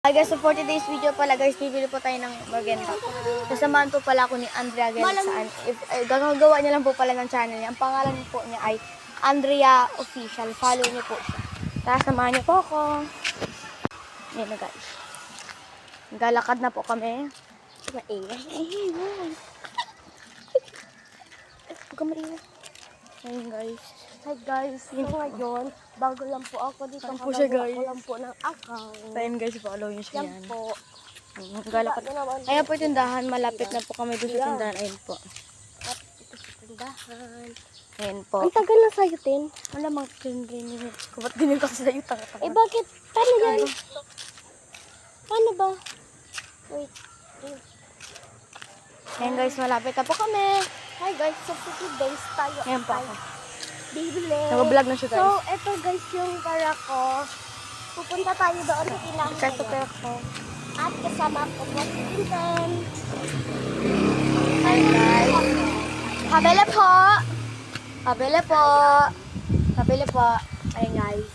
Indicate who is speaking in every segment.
Speaker 1: Hi guys, so for today's video pala guys, bibili po tayo ng maganda. Kasamahan po pala ako ni Andrea guys saan. Gagawa niya lang po pala ng channel niya. Ang pangalan po niya ay Andrea Official. Follow niyo po siya. Tara, samahan niyo po ako. Ayan na guys. Galakad na po kami. Maingay. Huwag ka maingay. Ayan guys.
Speaker 2: Hi guys, so ngayon, bago lang po ako dito.
Speaker 1: Saan po siya, guys?
Speaker 2: Ako lang po ng account.
Speaker 1: Ayan guys, follow niyo siya
Speaker 2: Yan
Speaker 1: yan.
Speaker 2: po.
Speaker 1: Galakad. Ayan po yung tindahan. Malapit na po kami doon sa tindahan. Ayan po.
Speaker 2: At ito sa tindahan.
Speaker 1: Ayan po.
Speaker 2: Ang tagal na sa'yo, Tin.
Speaker 1: Malamang 10 minutes. Ba't ganyan kasi sa'yo tanga-tanga?
Speaker 2: Eh bakit? Paano yan? Paano ba? Wait.
Speaker 1: Ayan guys, malapit na po kami.
Speaker 2: Hi guys, so for today's tayo
Speaker 1: Ayan po
Speaker 2: ay
Speaker 1: ako.
Speaker 2: bibili.
Speaker 1: Nag-vlog na siya guys.
Speaker 2: So, ito guys yung para ko. Pupunta tayo doon sa tindahan.
Speaker 1: Kaso kaya ko.
Speaker 2: At kasama ko po si Tintin.
Speaker 1: Hi guys. Pabili po. Pabili po. Pabili po. Ayan guys.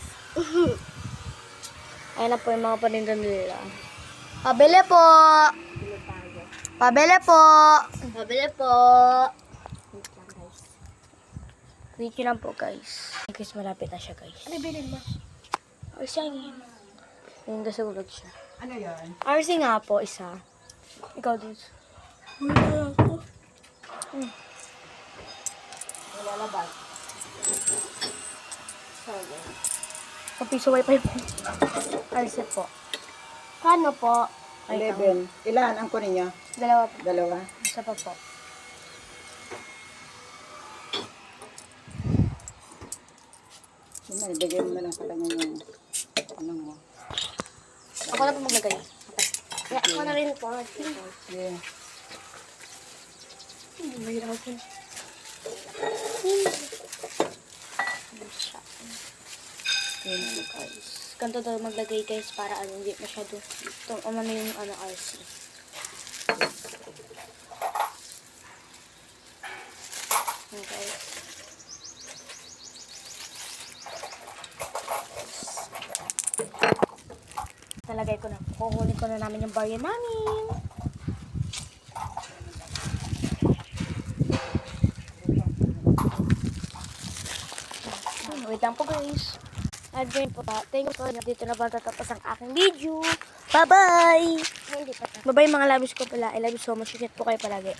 Speaker 1: Ayan na po yung mga paninda nila. Pabili po. Pabili po. Pabili po. Wait yun lang po guys. Guys, malapit na siya guys.
Speaker 2: Ano bilhin mo?
Speaker 1: Or siya yun. Yung nasa vlog siya.
Speaker 3: Ano yan?
Speaker 1: RC nga po, isa. Ikaw dito.
Speaker 2: Wala ako.
Speaker 3: Wala labat.
Speaker 2: Sorry.
Speaker 1: Kapiso wifi po. RC po.
Speaker 2: Kano po?
Speaker 1: Ay,
Speaker 3: 11. Ilan ang kunin niya?
Speaker 1: Dalawa po.
Speaker 3: Dalawa.
Speaker 1: Isa pa po.
Speaker 3: Yun, ibigay mo na lang sa kanya yung ano mo.
Speaker 1: Ako na po maglagay.
Speaker 2: Kaya ako na rin po.
Speaker 3: Yeah.
Speaker 1: Mahirapan. Ayan guys. Ganito daw maglagay guys para ano, hindi masyado ano yung ano RC. Ayan guys. Nalagay ko na. Kukunin ko na namin yung barya namin. Wait lang po guys. At yun po, thank you po. Dito na ba tatapos ang aking video. Bye-bye!
Speaker 2: Hindi pa.
Speaker 1: Bye-bye mga labis ko pala. I love you so much. Ingat po kayo palagi.